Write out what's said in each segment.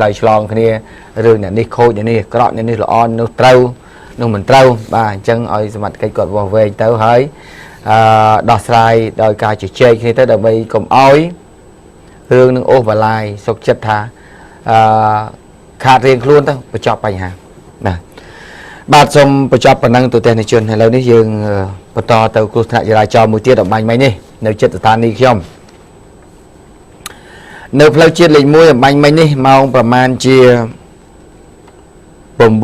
lại lòng cái này rồi này khôi này cái này là on nó trâu nó mình trâu và chân ở mặt cây cột vào về tới hơi đọt sai đòi cả chỉ chơi khi tới đầu bay cùng ói hương nó ô và lại sốc chất thà khá riêng luôn thôi phải chọc bài hàng nè bạn xong phải chọc bản năng tụi tên này chuyên hay lâu đấy dương bắt to tàu cô lại lại cho một tiết động bánh mấy nè nếu chết từ tan đi không nếu lâu chiết lịch môi ở bánh mấy nè mongประมาณ chia 9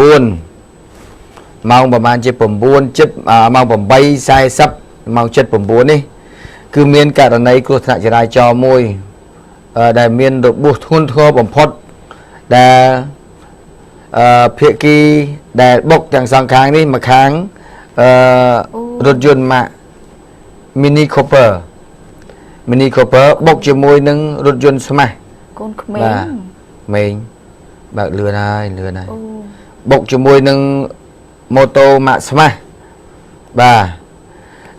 mongประมาณ chia 9 chất mong 8 sai sắp mong chất 9 đi cứ miên cả đợt này cô lại lại cho môi để miên được buộc thun thua bẩm phật để phía kia để bốc thằng sang kháng đi mà kháng rốt duyên mà mini copper bốc cho môi nâng rốt duyên xem mà con mình bạc lừa này bốc cho môi nâng mô tô mạ xem mà và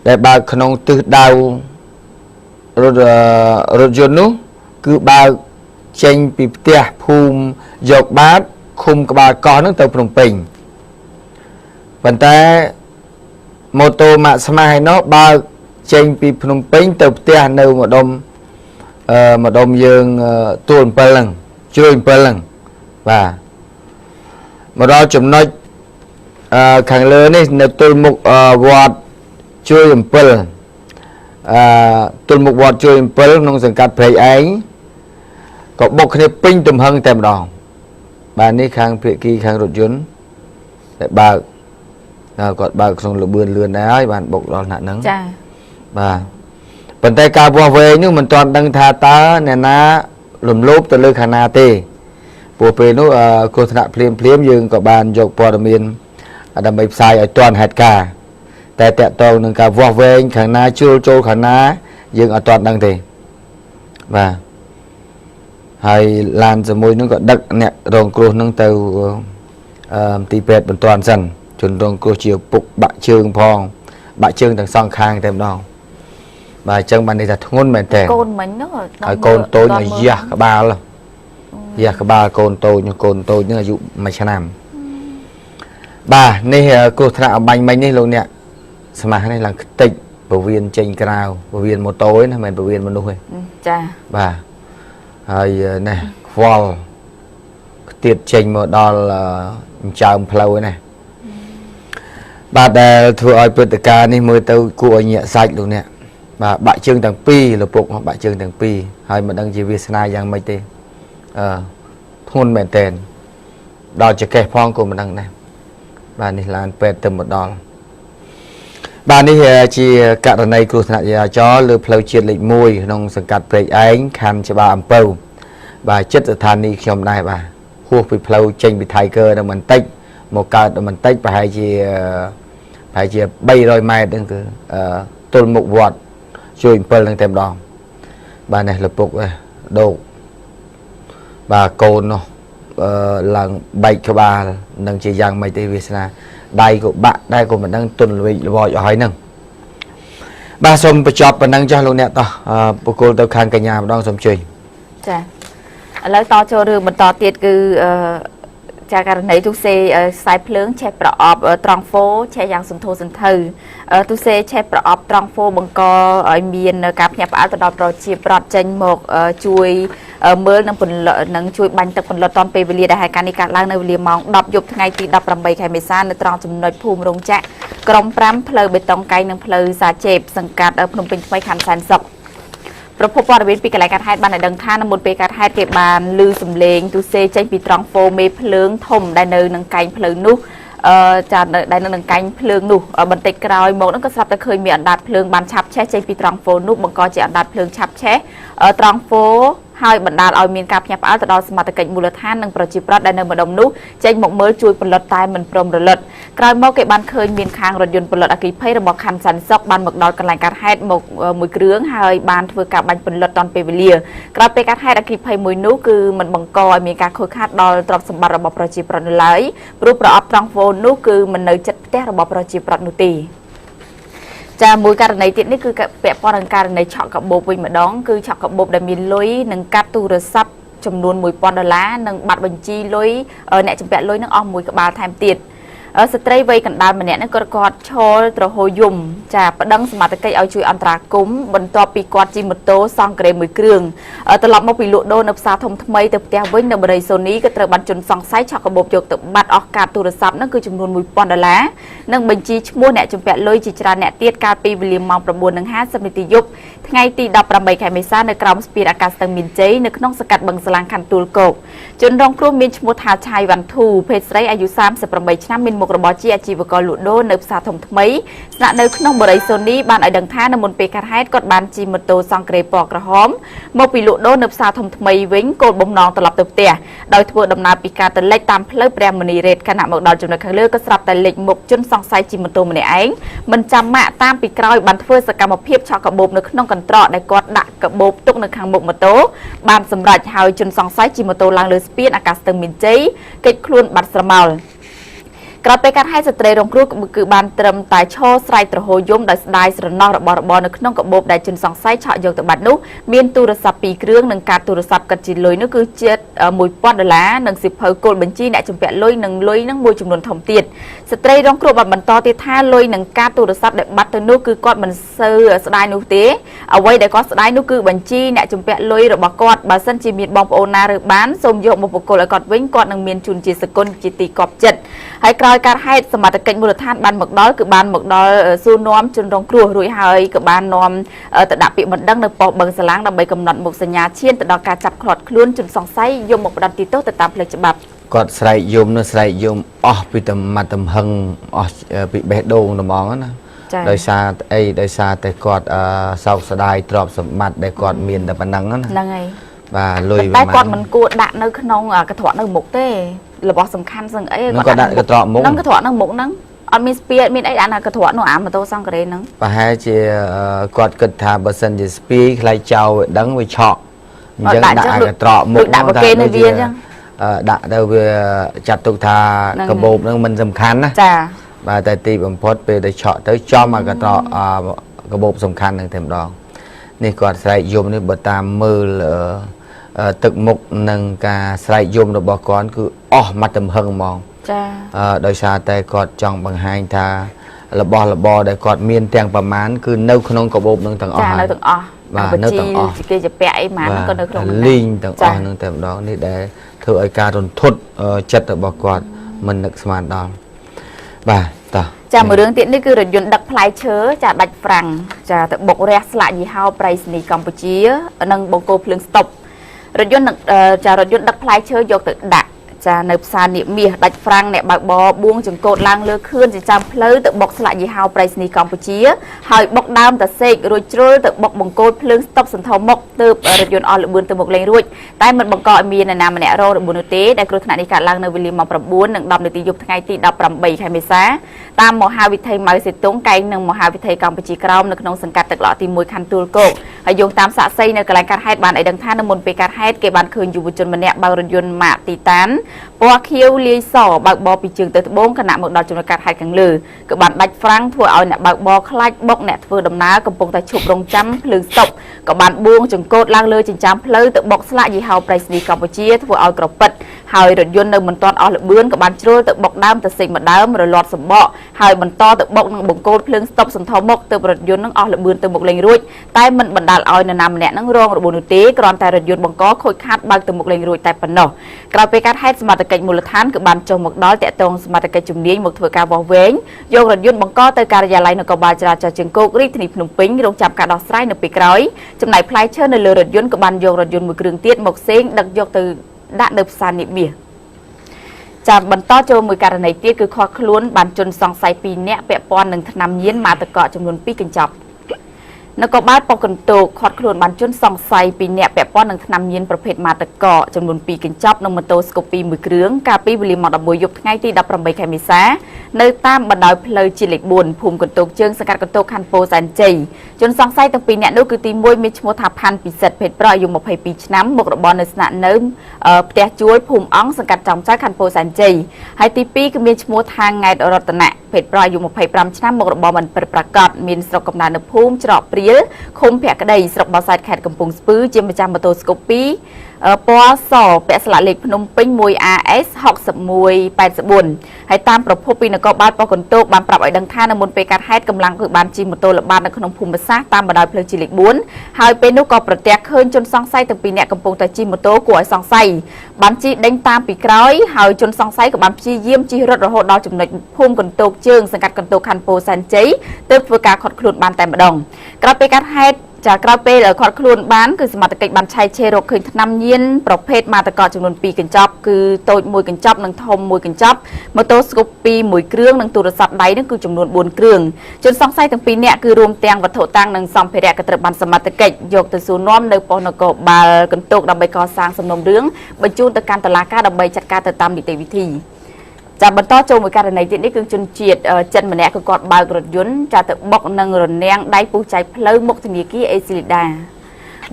để bà không từ đầu rốt duyên nú cứ bà chênh bị tia phùm dọc bát khung bà con nó từ Phnom Penh vấn tế mô tô mạ Samai nó ba chênh bị Phnom Penh từ tia nơi một đông dương tuần bơ lần chơi bơ lần và một đó chúng nói khẳng lớn này nếu tôi một vọt chơi bơ lần tôi một vọt chơi bơ lần nông dân cắt phải ấy có bốc cái pin tùm hăng tèm đòn bà ní khang phía kia khang rột dún để bà còn bà xong là bươn lươn đấy bạn bốc đòn nạn nắng bà phần tay cao qua về nhưng mình toàn đăng tha ta nè ná lùm lốp từ lưới khả na tê bộ phê nó cô thạ phim dương có bàn dọc bò đầm miền đầm bếp sai ở toàn hạt cả tại tẹt toàn nâng cả qua về khả na chưa trôi khả na dương ở toàn đăng tê và hay làm cho môi nó có đặc nè rồng cua nâng từ tì pet bên toàn dần chuẩn rồng cua chiều bục bạ trương phong bạ trương thằng song khang thêm đó và chân bạn này là ngôn mền tè côn mình nó ở côn tôi là già cả ba luôn già cả ba côn tôi như là dụ mày sẽ làm bà này cô thạ bánh mấy này luôn nè sao mà này là tịnh bảo viên trên cao bảo viên một tối này mình bảo viên một nuôi bàហើយនេះវល់ទៀតចេញមកដល់ចើមផ្លូវនេះបាទដែលធ្វើឲ្យព្រឹត្តិការណ៍នេះមើលទៅគួរឲ្យញាក់សាច់លោកអ្នកបាទបាក់ជើងទាំងពីរលពុកបាក់ជើងទាំងពីរហើយមិនដឹងជាវាសនាយ៉ាងម៉េចទេធ្ងន់មែនតើដល់ចកេះផងក៏មិនដឹងដែរបាទនេះឡានពេទ្យទៅមកដល់បាទនេះជាករណីគ្រោះថ្នាក់ចរាចរណ៍លើផ្លូវជាតិលេខ1ក្នុងសង្កាត់ព្រែកឯងខណ្ឌច្បារអំពៅបាទចិត្តស្ថានីយ៍ខ្ញុំដែរបាទហួសពីផ្លូវចេញពី Tiger ដល់បន្តិចមកកើតដល់បន្តិចប្រហែលជា300 ម៉ែត្រហ្នឹងគឺទល់មុខវត្តជួយ7ហ្នឹងតែម្ដងបាទនេះលពុកដោកបាទកូននោះឡើងបែកក្បាលនឹងជាយ៉ាងម៉េចទេវាសនាដៃក៏បាក់ដែរក៏មិនដឹងទុនល្វីចល្វចឲ្យហ្នឹងបាទសូមបញ្ចប់ប៉ុណ្ណឹងចុះលោកអ្នកតោះបុគ្គលទៅខាងកញ្ញាម្ដងសូមជួយចាឥឡូវតចូលរឿងបន្តទៀតគឺចាករណីទូសេខ្សែភ្លើងឆេះប្រអប់ត្រង់ហ្វូឆេះយ៉ាងសន្ធោសន្ធៅទូសេឆេះប្រអប់ត្រង់ហ្វូបង្កឲ្យមានការភ្ញាក់ផ្អើលទៅដល់ប្រជាប្រដ្ឋចេញមកជួយមើលនឹងជួយបាញ់ទឹកពន្លត់តាន់ពេលវេលាដែលហេតុការណ៍នេះកើតឡើងនៅវេលាម៉ោង 10 យប់ថ្ងៃទី18 ខែមេសានៅត្រង់ចំណុចភូមិរោងចក្រក្រុម 5 ផ្លូវបេតុងកែងនិងផ្លូវសាចេបសង្កាត់ភ្នំពេញថ្មីខណ្ឌសែនសុខប្រភពព័ត៌មានពីកន្លែងកាត់ហេតុបានឲ្យដឹងថានៅមុនពេលកាត់ហេតុគេបានឮសំឡេងទូសេចេញពីត្រង់ហ្វូមេភ្លើងធំដែលនៅនឹងកែងផ្លូវនោះចាដែលនៅនឹងកែងភ្លើងនោះបន្តិចក្រោយមកនោះក៏ស្រាប់តែឃើញមានអណ្ដាតភ្លើងបានឆាប់ឆេះចេញពីត្រង់ហ្វូនោះបង្កជាអណ្ដាតភ្លើងឆាប់ឆេះត្រង់ហ្វូហើយបណ្ដាលឲ្យមានការភ្ញាក់ផ្អើលទៅដល់សមត្ថកិច្ចមូលដ្ឋាននិងប្រជាប្រដ្ឋដែលនៅម្ដុំនោះចេញមកមើលជួយផលិតតែមិនព្រមរលត់ក្រោយមកគេបានឃើញមានខាងរថយន្តផលិតអគ្គិភ័យរបស់ខណ្ឌសែនសុខបានមកដល់កន្លែងកាត់ហេតុមកមួយគ្រឿងហើយបានធ្វើការបាញ់ផលិតតាន់ពេលវេលាក្រោយពេលកាត់ហេតុអគ្គិភ័យមួយនោះគឺมันបង្កឲ្យមានការខូចខាតដល់ទ្រព្យសម្បត្តិរបស់ប្រជាប្រដ្ឋនៅឡើយព្រោះប្រអប់ត្រង់ហ្វូននោះគឺមិននៅជិតផ្ទះរបស់ប្រជាប្រដ្ឋនោះទេ ចាមួយករណីទៀតនេះគឺពាក់ព័ន្ធនឹងករណីឆក់កាបូបវិញម្ដងគឺឆក់កាបូបដែលមានលុយនិងកាត់ទូរស័ព្ទ ចំនួន$1000និងបាត់បញ្ជីលុយអ្នកជំពាក់លុយនឹងអស់មួយក្បាលថែមទៀតស្ត្រីវ័យកណ្ដាលម្នាក់នេះគាត់ឈរត្រហោយំចាប្តឹងសមត្ថកិច្ចឲ្យជួយអន្តរាគមន៍បន្ទាប់ពីគាត់ជិះម៉ូតូសង់ក្រេមួយគ្រឿងត្រឡប់មកពីលក់ដូរនៅផ្សារធំថ្មីទៅផ្ទះវិញនៅបរិយាសូនីក៏ត្រូវបានជនសង្ស័យឆក់កាបូបយកទៅបាត់អស់កាតទូរស័ព្ទនោះគឺចំនួន$1000និងបញ្ជីឈ្មោះអ្នកជំពាក់លុយជាច្រើនអ្នកទៀតកាលពីវេលាម៉ោង9:50នាទីយប់ថ្ងៃទី18ខែមេសានៅក្រោមស្ពានអាកាសស្ទឹងមានជ័យនៅក្នុងសង្កាត់បឹងស្លាងខណ្ឌទួលគោកជនរងគ្រោះមានឈ្មោះថាឆៃវ៉ាន់ធូភេទស្រីអាយុ38ឆ្នាំមានមុខរបរជាអាជីវករលក់ដូរនៅផ្សារធំថ្មីស្នាក់នៅក្នុងបរិយាសូនីបានឲ្យដឹងថានៅមុនពេលកើតហេតុគាត់បានជិះម៉ូតូសង់ក្រេពណ៌ក្រហមមកពីលក់ដូរនៅផ្សារធំថ្មីវិញគោលបំណងត្រឡប់ទៅផ្ទះដោយធ្វើដំណើរពីការទៅលិចតាមផ្លូវព្រះមុនីរ៉េតខណៈមកដល់ចំណុចខាងលើក៏ស្រាប់តែលិចមុខជនសង្ស័យជិះម៉ូតូម្នាក់ឯងមិនចាំម៉ាក់តាមពីក្រោយបានធ្វើសកម្មភាពឆក់កាបូបនៅក្នុងកន្ត្រកដែលគាត់ដាក់កាបូបទុកនៅខាងមុខម៉ូតូបានសម្រេចហើយជនសង្ស័យជិះម៉ូតូឡើងលើស្ពានអាកាសស្ទឹងមានជ័យគេចខ្លួនបាត់ស្រមោលក្រោយពេលកាត់ហេតុស្ត្រីរងគ្រោះគឺបានត្រឹមតែឈរស្រែកទ្រហោយំដោយស្ដាយស្រណោះរបស់របរនៅក្នុងកាបូបដែលជនសង្ស័យឆក់យកទៅបាត់នោះមានទូរស័ព្ទ2គ្រឿងនិងកាតទូរស័ព្ទកាត់ជាលុយនោះគឺជិត$1000និងសៀវភៅគោលបញ្ជីអ្នកជំពាក់លុយនិងលុយនឹងមួយចំនួនធំទៀតស្ត្រីរងគ្រោះបានបន្តទៀតថាលុយនិងកាតទូរស័ព្ទដែលបាត់ទៅនោះគឺគាត់មិនសូវស្ដាយនោះទេអ្វីដែលគាត់ស្ដាយនោះគឺបញ្ជីអ្នកជំពាក់លុយរបស់គាត់បើសិនជាមានបងប្អូនណារើបានសូមយកមកបកគលឲ្យគាត់វិញគាត់នឹងមានជូនជាសគុណជាទីកប់ចិត្តហើយក្រោយការហេតុសមត្ថកិច្ចមូលដ្ឋានបានមកដល់គឺបានមកដល់សួរនាំជនរងគ្រោះរួចហើយក៏បាននាំទៅដាក់ពាក្យបណ្ដឹងនៅប៉ុស្តិ៍បឹងសាឡាងដើម្បីកំណត់មុខសញ្ញាឈានទៅដល់ការចាប់ឃ្លាត់ខ្លួនជនសង្ស័យយកមកផ្ដន្ទាទោសទៅតាមផ្លូវច្បាប់គាត់ស្រែកយំនៅស្រែកយំអស់ពីទំហឹងអស់ពីបេះដូងត្មងណាដោយសារអីដោយសារតែគាត់សោកស្ដាយទ្រព្យសម្បត្តិដែលគាត់មានតែប៉ុណ្ណឹងណាហ្នឹងហើយបាទលុយតែគាត់មិនគួរដាក់នៅក្នុងកន្ត្រកនៅមុខទេរបស់សំខាន់សឹងអីគាត់ដាក់កន្ត្រកមុខហ្នឹងកន្ត្រកនៅមុខហ្នឹងអត់មានស្ពាយមានអីដាក់នៅកន្ត្រកនោះអាម៉ូតូសង្ការេហ្នឹងប្រហែលជាគាត់គិតថាបើសិនជាស្ពាយខ្លាចចោលវាដឹងវាឆក់អញ្ចឹងដាក់កន្ត្រកមុខដាក់ប្រគេនៅវាអញ្ចឹងដាក់ទៅវាចាត់ទុកថាកាបូបហ្នឹងមិនសំខាន់ណាចាបាទតែទីបំផុតពេលទៅឆក់ទៅចំកន្ត្រកកាបូបសំខាន់ហ្នឹងតែម្ដងនេះគាត់ស្រែកយំនេះបើតាមមើលទឹកមុខនិងការស្រែកយំរបស់គាត់គឺអស់មកទំហឹងហ្មងចាដោយសារតែគាត់ចង់បង្ហាញថារបស់របរដែលគាត់មានទាំងប្រមាណគឺនៅក្នុងកាបូបនឹងទាំងអស់ហើយនៅទាំងអស់បាទនៅទាំងអស់គេជាពាក់អីម៉ានក៏នៅក្នុងលីងទាំងអស់នឹងតែម្ដងនេះដែលធ្វើឲ្យការរន្ធត់ចិត្តរបស់គាត់មិននឹកស្មានដល់បាទតោះចាមួយរឿងទៀតនេះគឺរថយន្តដឹកផ្លែឈើចាដាច់ហ្វ្រាំងចាទៅបុករះស្លាកយីហោប្រៃសណីកម្ពុជានិងបង្គោលភ្លើងស្តុបរថយន្តដឹកផ្លែឈើយកទៅដាក់ចានៅផ្សារនាគមាសដាច់ហ្វ្រាំងអ្នកបើកបរបួងចង្កូតឡើងលើខឿនចិញ្ចាំផ្លូវទៅបុកស្លាកយីហោប្រៃសណីកម្ពុជាហើយបុកដើមតាសេករួចជ្រុលទៅបុកបង្គោលភ្លើងស្តុបសន្ធោមុខទើបរថយន្តអស់លបឿនទៅមុខលេងរួចតែមិនបង្កឲ្យមាននរណាម្នាក់រងរបួសនោះទេដែលគ្រោះថ្នាក់នេះកើតឡើងនៅវេលាម៉ោង9:10នាទីយប់ថ្ងៃទី18ខែមេសាតាមមហាវិថីម៉ៅសេតុងកែងនឹងមហាវិថីកម្ពុជាក្រោមនៅក្នុងសង្កាត់ទឹកឡក់ទី1ខណ្ឌទួលគោកហើយយោងតាមសាក្សីនៅកន្លែងកើតហេតុបានឲ្យដឹងថានៅមុនពេលកើតហេតុគេបានឃើញយុវជនម្នាក់បើករថយន្តម៉ាកទីតានពណ៌ខៀវលាយសបើកបរពីជើងទៅត្បូងខណៈមកដល់ចំណុចកាត់ហេតុខាងលើក៏បានដាច់ហ្វ្រាំងធ្វើឲ្យអ្នកបើកបរខ្លាចបុកអ្នកធ្វើដំណើរកំពុងតែឈប់រងចាំភ្លើងស្តុបក៏បានបួងចង្កូតឡើងលើចិញ្ចាំផ្លូវទៅបុកស្លាកយីហោប្រៃសណីកម្ពុជាធ្វើឲ្យក្រពិតហើយរថយន្តនៅមិនទាន់អស់លបឿនក៏បានជ្រុលទៅបុកដើមទៅសេកម្ដើមរលាត់សម្បកហើយបន្តទៅបុកនឹងបង្គោលភ្លើងស្តុបសន្ធោមុខទើបរថយន្តនឹងអស់លបឿនទៅមុខលេងរួចតែមិនបណ្ដាលឲ្យនរណាម្នាក់នឹងរងរបួសនោះទេគ្រាន់តែរថយន្តបង្កខូចខាតបើកទៅមុខលេងរួចតែប៉ុណ្ណោះក្រោយពេលកើតហេតុសមត្ថកិច្ចមូលដ្ឋានក៏បានចុះមកដល់តាក់ទងសមត្ថកិច្ចជំនាញមកធ្វើការវាស់វែងយករថយន្តបង្កទៅការិយាល័យនគរបាលចរាចរណ៍ជើងគោករាជធានីភ្នំពេញរងចាំការដោះស្រាយនៅពេលក្រោយចំណែកផ្លែឈើនៅលើរថយន្តក៏បានយករថយន្តមួយគ្រឿងទៀតមកសេងដឹកយកទៅដាក់នៅផ្សារនាគមាសចាំបន្តចូលមួយករណីទៀតគឺខកខ្លួនបានជនសង្ស័យ2នាក់ពាក់ព័ន្ធនឹងថ្នាំញៀនម៉ាតកកចំនួន2កញ្ចប់នគរបាលប៉ុកកន្ទោកខាត់ខ្លួនបានជនសង្ស័យ2នាក់ពាក់ព័ន្ធនឹងថ្នាំញៀនប្រភេទម៉ាតកកចំនួន2កញ្ចប់និងម៉ូតូស្កូពីមួយគ្រឿងកាលពីវេលាម៉ោង11យប់ថ្ងៃទី18ខែមេសានៅតាមបណ្ដោយផ្លូវជាតិលេខ4ភូមិកន្ទោកជើងសង្កាត់កន្ទោកខណ្ឌពោធិ៍សែនជ័យជនសង្ស័យទាំង2នាក់នោះគឺទី1មានឈ្មោះថាផាន់ពិសិដ្ឋភេទប្រុសអាយុ22ឆ្នាំមុខរបរនៅស្នាក់នៅផ្ទះជួលភូមិអង្គសង្កាត់ចំចៅខណ្ឌពោធិ៍សែនជ័យហើយទី2គឺមានឈ្មោះថាង៉ែតរតនៈភេទប្រុសអាយុ25ឆ្នាំមុខរបរមិនពិតប្រាកដមានស្រុកកំណើតនៅភូមិច្រកព្រាលឃុំភក្តីស្រុកបោះសែតខេត្តកំពង់ស្ពឺជាម្ចាស់ម៉ូតូស្កូពី ពណ៌សពាក់ស្លាកលេខភ្នំពេញ 1AS 6184ហើយតាមប្រភពពីនគរបាលប៉ុស្តិ៍កន្ទោកបានប្រាប់ឲ្យដឹងថានៅមុនពេលកាត់ហេតុកម្លាំងគឺបានជិះម៉ូតូល្បាតនៅក្នុងភូមិសាស្ត្រតាមបណ្ដោយផ្លូវជាលេខ4ហើយពេលនោះក៏ប្រទះឃើញជនសង្ស័យទាំងពីរនាក់កំពុងតែជិះម៉ូតូគួរឲ្យសង្ស័យបានជិះដេញតាមពីក្រោយហើយជនសង្ស័យក៏បានព្យាយាមជិះរត់រហូតដល់ចំណុចភូមិកន្ទោកជើងសង្កាត់កន្ទោកខណ្ឌពោធិ៍សែនជ័យទើបធ្វើការខាត់ខ្លួនបានតែម្ដងក្រោយពេលកាត់ហេតុក្រោយពេលខាត់ខ្លួនបានគឺសមត្ថកិច្ចបានឆែកឆេររកឃើញថ្នាំញៀនប្រភេទម៉ាតកចំនួន2កញ្ចប់គឺតូច1កញ្ចប់និងធំ1កញ្ចប់ម៉ូតូស្គូបពី1គ្រឿងនិងទូរស័ព្ទដៃនឹងគឺចំនួន4គ្រឿងជនសង្ស័យទាំងពីរនាក់គឺរួមទាំងវត្ថុតាំងនិងសម្ភារៈក៏ត្រូវបានសមត្ថកិច្ចយកទៅសួរនាំនៅប៉ុស្តិ៍នគរបាលកន្ទោកដើម្បីកសាងសំណុំរឿងបញ្ជូនទៅកាន់តុលាការដើម្បីចាត់ការទៅតាមនីតិវិធីចាំបន្តចូលមួយករណីទៀតនេះគឺជនជាតិចិនម្នាក់គឺគាត់បើករថយន្តចាទៅបុកនឹងរនាំងដៃពុះចែកផ្លូវមុខធនាគារអេស៊ីលីដា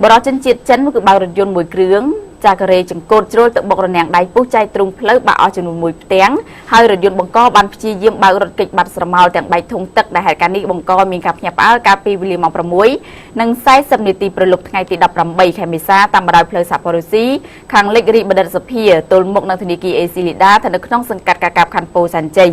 បរិយាជនជាតិចិនគឺបើករថយន្តមួយគ្រឿងចាការ៉េចង្កូតជ្រុលទៅបុករនាំងដៃពុះចែកទ្រង់ផ្លូវបាក់អស់ចំនួន1ផ្ទាំងហើយរថយន្តបង្កបានព្យាយាមបើករត់គេចបាត់ស្រមោលទាំងបែកធុងទឹកដែលហេតុការណ៍នេះបង្កមានការភ្ញាក់ផ្អើលកាលពីវេលាម៉ោង6:40នាទីព្រលប់ថ្ងៃទី18ខែមេសាតាមបណ្ដោយផ្លូវសាប់ប៉ូរ៉ូស៊ីខាងលិចរីបណ្ឌិតសភាទល់មុខនឹងធនាគារអេស៊ីលីដាស្ថិតនៅក្នុងសង្កាត់កាកាបខណ្ឌពោធិ៍សែនជ័យ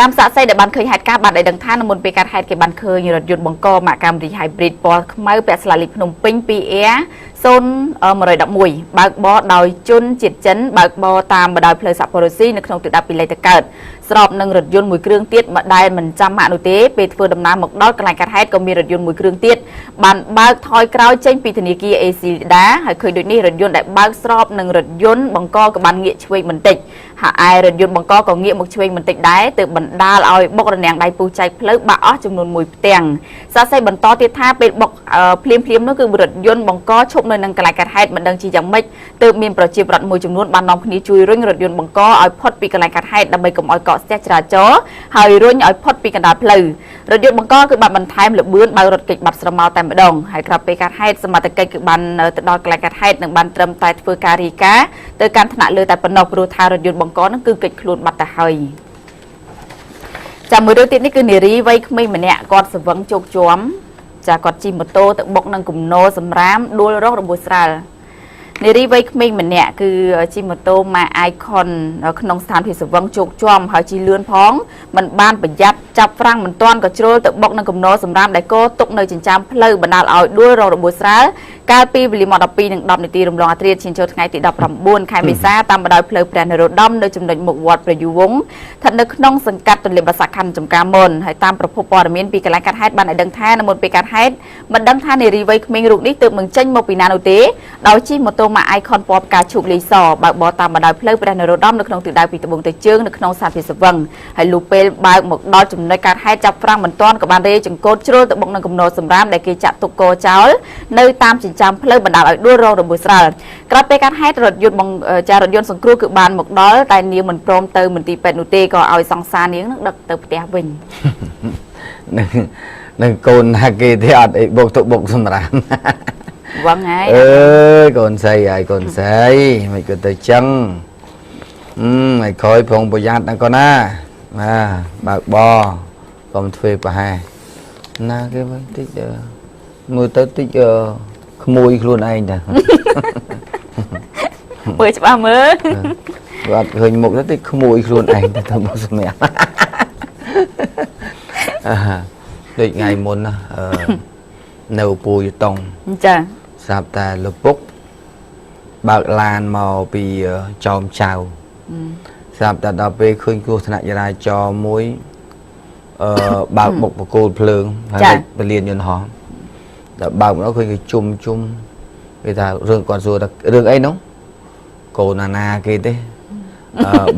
តាមសាកសីដែលបានឃើញហេតុការណ៍បានឲ្យដឹងថានៅមុនពេលកាត់ហេតុគេបានឃើញរថយន្តបង្កម៉ាកកាមេរី Hybrid ពណ៌ខ្មៅពាក់ស្លាកលេខភ្នំពេញ 2R 0111បើកបរដោយជនជាតិចិនបើកបរតាមបណ្ដោយផ្លូវសាប់ប៉ូរ៉ូស៊ីនៅក្នុងទិសដៅពីលេខទៅកើតស្របនឹងរថយន្តមួយគ្រឿងទៀតមកដែលមិនចាំម៉ាក់នោះទេពេលធ្វើដំណើរមកដល់កន្លែងកាត់ហេតុក៏មានរថយន្តមួយគ្រឿងទៀតបានបើកថយក្រោយចេញពីធនាគារអេស៊ីលីដាហើយឃើញដូចនេះរថយន្តដែលបើកស្របនឹងរថយន្តបង្កក៏បានងាកឆ្វេងបន្តិចហើយរថយន្តបង្កក៏ងាកមកឆ្វេងបន្តិចដែរទើបបណ្ដាលឲ្យបុករនាំងដៃពុះចែកផ្លូវបាក់អស់ចំនួន1ផ្ទាំងសាកសីបន្តទៀតថាពេលបុកភ្លាមនោះគឺរថយន្តបង្កឈប់នៅនឹងកន្លែងកាត់ហេតុមិនដឹងជាយ៉ាងម៉េចទើបមានប្រជាពលរដ្ឋមួយចំនួនបាននាំគ្នាជួយរុញរថយន្តបង្កឲ្យផុតពីកន្លែងកាត់ហេតុដើម្បីកុំឲ្យកកស្ទះចរាចរណ៍ហើយរុញឲ្យផុតពីកណ្ដាលផ្លូវរថយន្តបង្កគឺបានបន្ថែមលបឿនបើករត់គេចបាត់ស្រមោលតែម្ដងហើយក្រោយពេលកាត់ហេតុសមត្ថកិច្ចគឺបានទៅដល់កន្លែងកាត់ហេតុនិងបានត្រឹមតែធ្វើការរាយការណ៍ទៅកាន់ថ្នាក់លើតែប៉ុណ្ណោះព្រោះថារថយន្តបង្កនឹងគឺគេចខ្លួនបាត់ទៅហើយចាំមួយរឿងទៀតនេះគឺនារីវ័យក្មេងម្នាក់គាត់ស្វឹងជោគជាំចាគាត់ជិះម៉ូតូទៅបុកនឹងគំនរសម្រាមដួលរងរបួសស្រាលនារីវ័យក្មេងម្នាក់គឺជិះម៉ូតូម៉ា Icon ក្នុងស្ថានភាពស្វឹងជោគជាំហើយជិះលឿនផងមិនបានប្រយ័ត្នចាប់ហ្វ្រាំងមិនទាន់ក៏ជ្រុលទៅបុកនឹងគំនរសម្រាមដែលគោទុកនៅចិញ្ចើមផ្លូវបណ្ដាលឲ្យដួលរងរបួសស្រាលកាលពីវេលាម៉ោង12:10នាទីរំលងអធ្រាត្រឈានចូលថ្ងៃទី19ខែមេសាតាមបណ្ដោយផ្លូវព្រះនរោត្តមនៅចំណុចមុខវត្តព្រះយូវង្សស្ថិតនៅក្នុងសង្កាត់ទន្លេបាសាក់ខណ្ឌចំការមនហើយតាមប្រភពព័ត៌មានពីកន្លែងកាត់ហេតុបានឲ្យដឹងថានៅមុនពេលកាត់ហេតុមិនដឹងថានារីវ័យក្មេងរូបនេះទើបនឹងចេញមកពីណានោះទេដោយជិះម៉ូតូម៉ា Icon ពណ៌ផ្កាឈូកលីសបើកបរតាមបណ្ដោយផ្លូវព្រះនរោត្តមនៅក្នុងទិសដៅពីត្បូងទៅជើងនៅក្នុងស្ថានភាពស្វឹងហើយលុះពេលបើកមកដល់ចំណុចកាត់ហេតុចាប់ហ្វ្រាំងមិនទាន់ក៏បានរេចង្កូតជ្រុលទៅបុកនឹងគំនរសម្រាមដែលគេចាក់ទុកកចោលនៅតាមចិញ្ចើមផ្លូវបណ្ដាលឲ្យដួលរងរបួសស្រាលក្រោយពេលកាត់ហេតុរថយន្តសង្គ្រោះគឺបានមកដល់តែនាងមិនព្រមទៅមន្ទីរពេទ្យនោះទេក៏ឲ្យសង្សារនាងនឹងដឹកទៅផ្ទះវិញនឹងកូនណាគេទេអត់អីបុកទៅបុកសម្រាមវងហើយកូនស្រីហើយកូនស្រីមិនក៏ទៅចឹងឲ្យក្រោយប្រុងប្រយ័ត្នណាកូនណាបើកបកុំធ្វើប្រហែលណាគេវិញតិចមើលទៅតិចក្មួយខ្លួនឯងតាមើលច្បាស់មើលអត់ឃើញមុខទៅតិចក្មួយខ្លួនឯងទៅមកសម្រាប់ដូចថ្ងៃមុនណានៅពូយតុងចាស្រាប់តែលពុកបើកឡានមកពីចោមចៅស្រាប់តែដល់ពេលឃើញគ្រោះថ្នាក់ចរាចរណ៍មួយបើកបុកបកគោលភ្លើងហើយពលានយន្តហោះដល់បើកមកឃើញគេជុំគេថារឿងគាត់សួរថារឿងអីនោះកូនណាគេទេ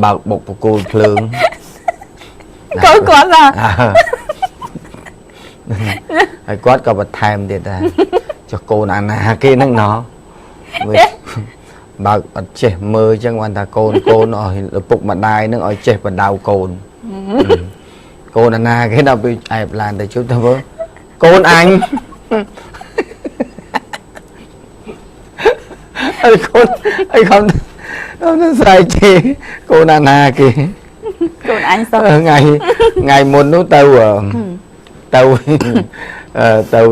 បើកបុកបកគោលភ្លើងកូនគាត់ហ៎ហើយគាត់ក៏បន្ថែមទៀតដែរចុះកូនណាគេហ្នឹងណោះបើកអត់ចេះមើលអញ្ចឹងបានថាកូនឲ្យឪពុកម្ដាយនឹងឲ្យចេះបដៅកូនកូនណាគេដល់ពេលឯបឡានទៅជួបទៅមើលកូនអញអើកូនអីខំនឹងស្រែកទេកូនណាគេកូនអញសោះថ្ងៃមុននោះទៅ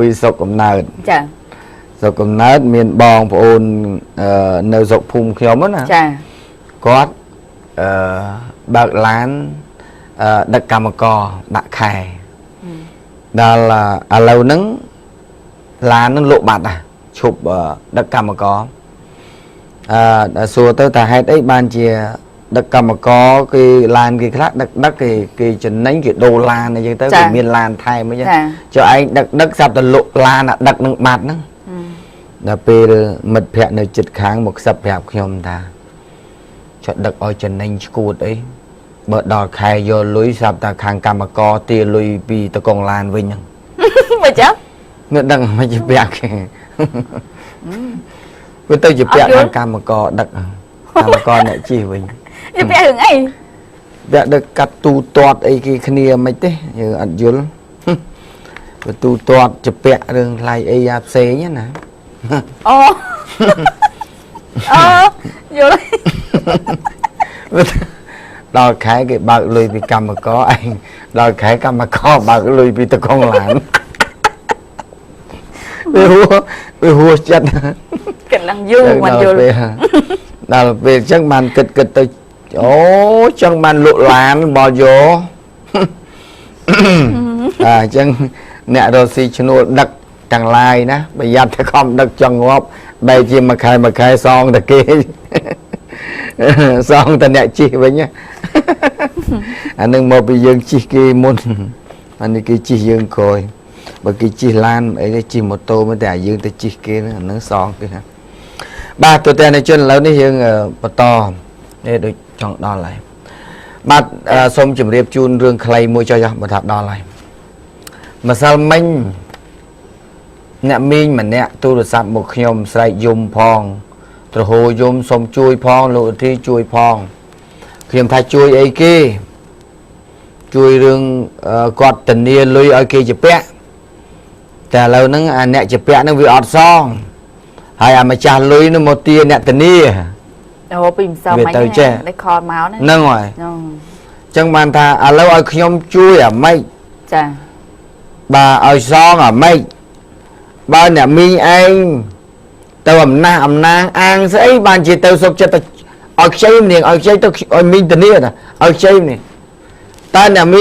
វិសុខកំណើតចា rồi cầm nát miền bòn của ôn nơi dọc phum khiếu mất nè Chà. có bạc lán đặc cam cò bạc khè đó là lâu nắng lá nó lộ bạt chụp đặc cam cò xua tới ta hay đấy ban chia đặc cam có cái lan cái khác đất cái chân nánh cái đồ lan này tới cái miền lan thay mới cho anh đất sắp từ lộ lan đặc nâng bạt nữa là về mật phẹn nơi chật kháng một sập hẹp nhom ta cho đặc ở chân nánh cột ấy bờ đỏ khai vô lưới sập ta kháng cam có tia lùi vì ta còn lan với nhau Mày chắc người đằng mới chụp bẹt với tôi chụp bẹt kháng cam có đặc cam có này chi với chụp bẹt hưởng ấy bẹt được cắt tu toát ấy cái kia mấy thế như ăn dưa tu toát chụp bẹt đường lại ấy áp xe nhé nè vô đây đòi khái cái bạc lùi vì cầm mà có anh đòi khái cầm mà có bạc lùi vì tôi không làm vì hùa chất cần lăng du mà vô là về chắc màn kịch kịch tôi chắc màn lộ lán bò vô chân nè rồi xì cho nó đặc chẳng lai ná bây giờ thì không đặc chẳng ngọp bây giờ mà khai xong thì kia xong ta nè chi với nhá anh đừng một bị dương chi kia môn anh đi kia chi dương coi bởi cái chi lan ấy cái chi một tô mới để dương tới chi kia nó xong kia ba tụi tên này chuyên lớn đi dương bờ to để được chọn đo lại ba xong chìm riệp chun rương clay mua cho một thạp đo lại mà sao mình nè mình mà nè tôi được sắp một nhom sài dùng phong rồi hồ dùng xong chui phong lộ thi chui phong khiêm thay chui ấy kia chui rừng quạt tình yên lui ở kia chụp pẹแต่เรานั่งเนี่ยจะเปะนั่งวิออดซองให้อามาจานลุยนั่งโมตีเนี่ยแต่นี่โอ้ปิ่มซองไหมเนี่ยได้คอเมาส์นะ นั่งหน่อยจังมันท่าเราเอาขยมช่วยไม่จ้ะbàเอาซองไม่bàเนี่ยมีเองแต่ว่าหน้าอำนางอ่างซะไอ้บ้านจีเตาสกจะเอาใช้เนี่ยเอาใช้ต้องเอามีแต่นี่นะเอาใช้เนี่ยแต่เนี่ยมี